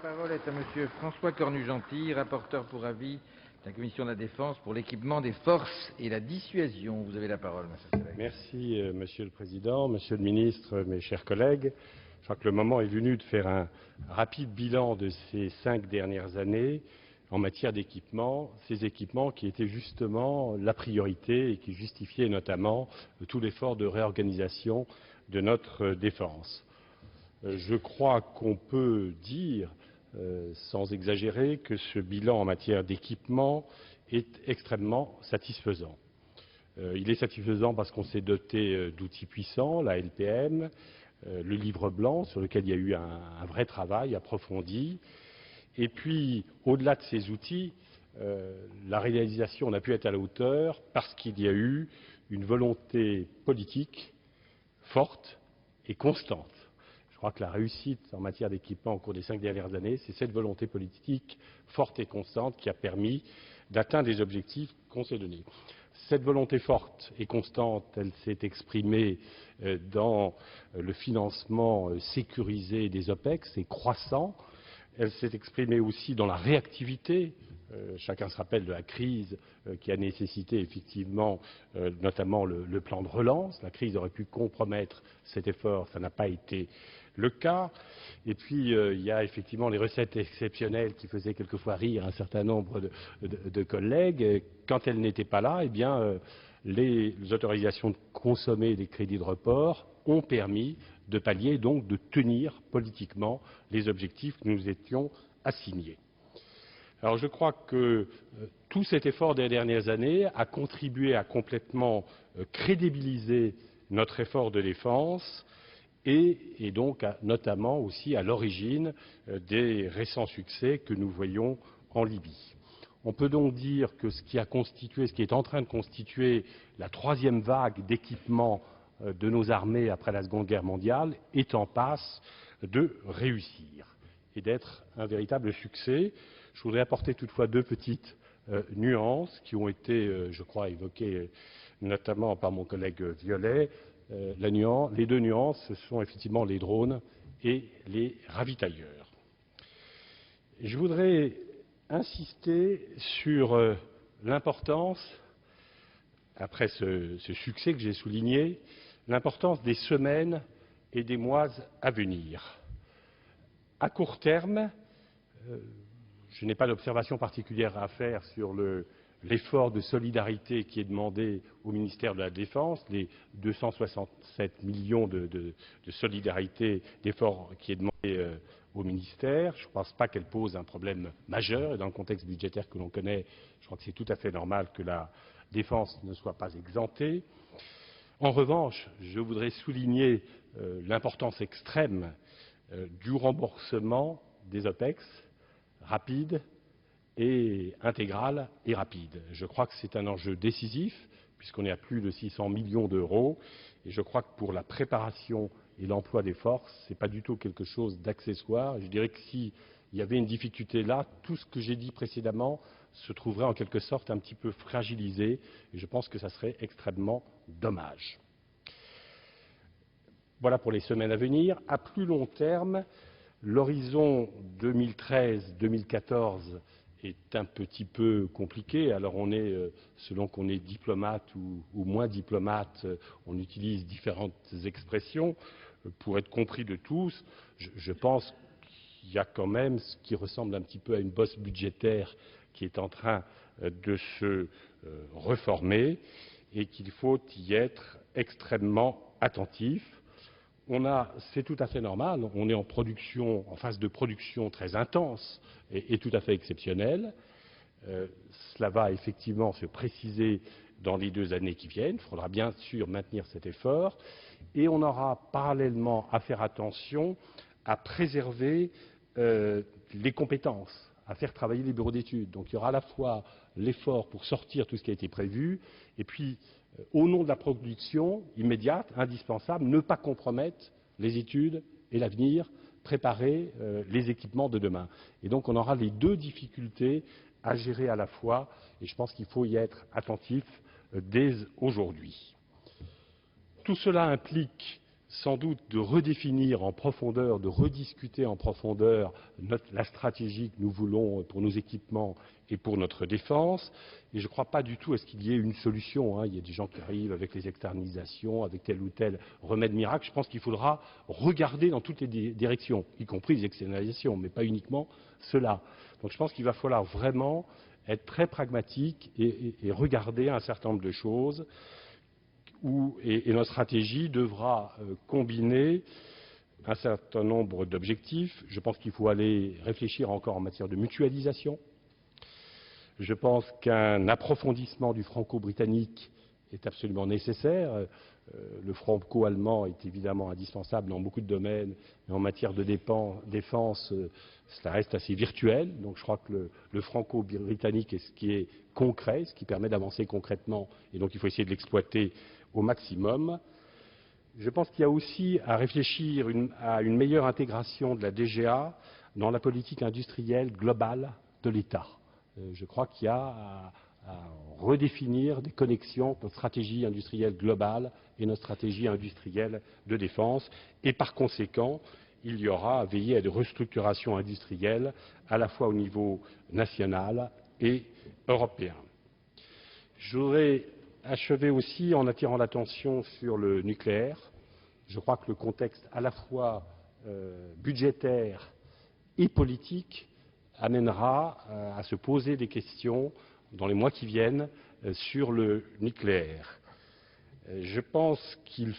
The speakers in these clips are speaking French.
parole est à Monsieur François Cornu-Gentil, rapporteur pour avis de la Commission de la Défense pour l'équipement des forces et la dissuasion. Vous avez la parole, monsieur le collègue. Merci, Monsieur le Président, Monsieur le Ministre, mes chers collègues. Je crois que le moment est venu de faire un rapide bilan de ces 5 dernières années en matière d'équipement, ces équipements qui étaient justement la priorité et qui justifiaient notamment tout l'effort de réorganisation de notre défense. Je crois qu'on peut dire, sans exagérer, que ce bilan en matière d'équipement est extrêmement satisfaisant. Il est satisfaisant parce qu'on s'est doté d'outils puissants, la LPM, le livre blanc sur lequel il y a eu un vrai travail approfondi. Et puis, au-delà de ces outils, la réalisation n'a pu être à la hauteur parce qu'il y a eu une volonté politique forte et constante. Je crois que la réussite en matière d'équipement au cours des 5 dernières années, c'est cette volonté politique forte et constante qui a permis d'atteindre les objectifs qu'on s'est donnés. Cette volonté forte et constante, elle s'est exprimée dans le financement sécurisé des OPEX et croissant. Elle s'est exprimée aussi dans la réactivité. Chacun se rappelle de la crise qui a nécessité effectivement notamment le plan de relance. La crise aurait pu compromettre cet effort, ça n'a pas été le cas. Et puis il y a effectivement les recettes exceptionnelles qui faisaient quelquefois rire un certain nombre de collègues. Quand elles n'étaient pas là, eh bien les autorisations de consommer des crédits de report ont permis de pallier, donc de tenir politiquement les objectifs que nous étions assignés. Alors je crois que tout cet effort des dernières années a contribué à complètement crédibiliser notre effort de défense et donc notamment aussi à l'origine des récents succès que nous voyons en Libye. On peut donc dire que ce qui est en train de constituer la 3e vague d'équipement de nos armées après la Seconde Guerre mondiale est en passe de réussir et d'être un véritable succès. Je voudrais apporter toutefois 2 petites nuances qui ont été, je crois, évoquées notamment par mon collègue Violet. Les 2 nuances, ce sont effectivement les drones et les ravitailleurs. Je voudrais insister sur l'importance, après ce succès que j'ai souligné, l'importance des semaines et des mois à venir. À court terme, je n'ai pas d'observation particulière à faire sur l'effort de solidarité qui est demandé au ministère de la Défense, les 267 millions de solidarité d'effort qui est demandé au ministère. Je ne pense pas qu'elle pose un problème majeur et dans le contexte budgétaire que l'on connaît, je crois que c'est tout à fait normal que la défense ne soit pas exemptée. En revanche, je voudrais souligner l'importance extrême du remboursement des OPEX rapide et intégral et rapide. Je crois que c'est un enjeu décisif puisqu'on est à plus de 600 millions d'euros et je crois que pour la préparation et l'emploi des forces, ce n'est pas du tout quelque chose d'accessoire. Je dirais que s'il y avait une difficulté là, tout ce que j'ai dit précédemment se trouverait en quelque sorte un petit peu fragilisé et je pense que ça serait extrêmement dommage. Voilà pour les semaines à venir. À plus long terme, l'horizon 2013-2014 est un petit peu compliqué. Alors on est, selon qu'on est diplomate ou moins diplomate, on utilise différentes expressions pour être compris de tous. Je pense qu'il y a quand même ce qui ressemble un petit peu à une bosse budgétaire qui est en train de se reformer et qu'il faut y être extrêmement attentif. C'est tout à fait normal, on est en phase de production très intense et tout à fait exceptionnelle. Cela va effectivement se préciser dans les 2 années qui viennent. Il faudra bien sûr maintenir cet effort et on aura parallèlement à faire attention à préserver les compétences, à faire travailler les bureaux d'études. Donc il y aura à la fois l'effort pour sortir tout ce qui a été prévu et puis au nom de la production immédiate, indispensable, ne pas compromettre les études et l'avenir, préparer les équipements de demain. Et donc on aura les 2 difficultés à gérer à la fois et je pense qu'il faut y être attentif dès aujourd'hui. Tout cela implique sans doute de redéfinir en profondeur, de rediscuter en profondeur la stratégie que nous voulons pour nos équipements et pour notre défense. Et je ne crois pas du tout à ce qu'il y ait une solution. Il y a des gens qui arrivent avec les externalisations, avec tel ou tel remède miracle. Je pense qu'il faudra regarder dans toutes les directions, y compris les externalisations, mais pas uniquement cela. Donc je pense qu'il va falloir vraiment être très pragmatique et regarder un certain nombre de choses. Et notre stratégie devra combiner un certain nombre d'objectifs. Je pense qu'il faut aller réfléchir encore en matière de mutualisation. Je pense qu'un approfondissement du franco-britannique est absolument nécessaire. Le franco-allemand est évidemment indispensable dans beaucoup de domaines, mais en matière de défense, cela reste assez virtuel. Donc je crois que le franco-britannique est ce qui est concret, ce qui permet d'avancer concrètement, et donc il faut essayer de l'exploiter au maximum. Je pense qu'il y a aussi à réfléchir à une meilleure intégration de la DGA dans la politique industrielle globale de l'État. Je crois qu'il y a à redéfinir des connexions entre notre stratégie industrielle globale et notre stratégie industrielle de défense. Et par conséquent, il y aura à veiller à des restructurations industrielles à la fois au niveau national et européen. Je voudrais achever aussi en attirant l'attention sur le nucléaire. Je crois que le contexte à la fois budgétaire et politique amènera à se poser des questions dans les mois qui viennent sur le nucléaire. Je pense qu'il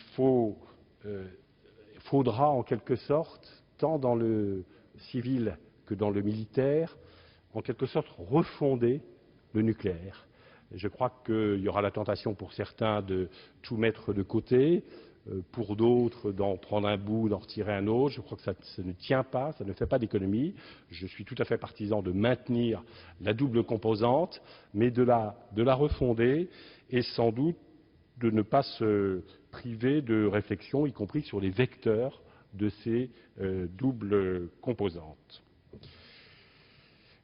faudra en quelque sorte, tant dans le civil que dans le militaire, en quelque sorte refonder le nucléaire. Je crois qu'il y aura la tentation pour certains de tout mettre de côté, pour d'autres d'en prendre un bout, d'en retirer un autre. Je crois que ça ne tient pas, ça ne fait pas d'économie. Je suis tout à fait partisan de maintenir la double composante, mais de la refonder et sans doute de ne pas se priver de réflexion, y compris sur les vecteurs de ces doubles composantes.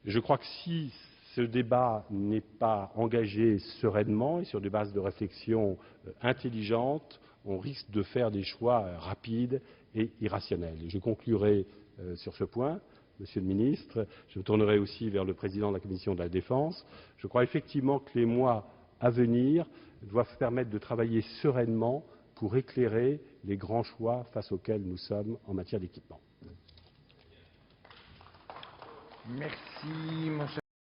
Je crois que si ce débat n'est pas engagé sereinement et sur des bases de réflexion intelligentes, on risque de faire des choix rapides et irrationnels. Et je conclurai sur ce point, Monsieur le Ministre. Je me tournerai aussi vers le Président de la Commission de la Défense. Je crois effectivement que les mois à venir doivent permettre de travailler sereinement pour éclairer les grands choix face auxquels nous sommes en matière d'équipement. Merci, mon cher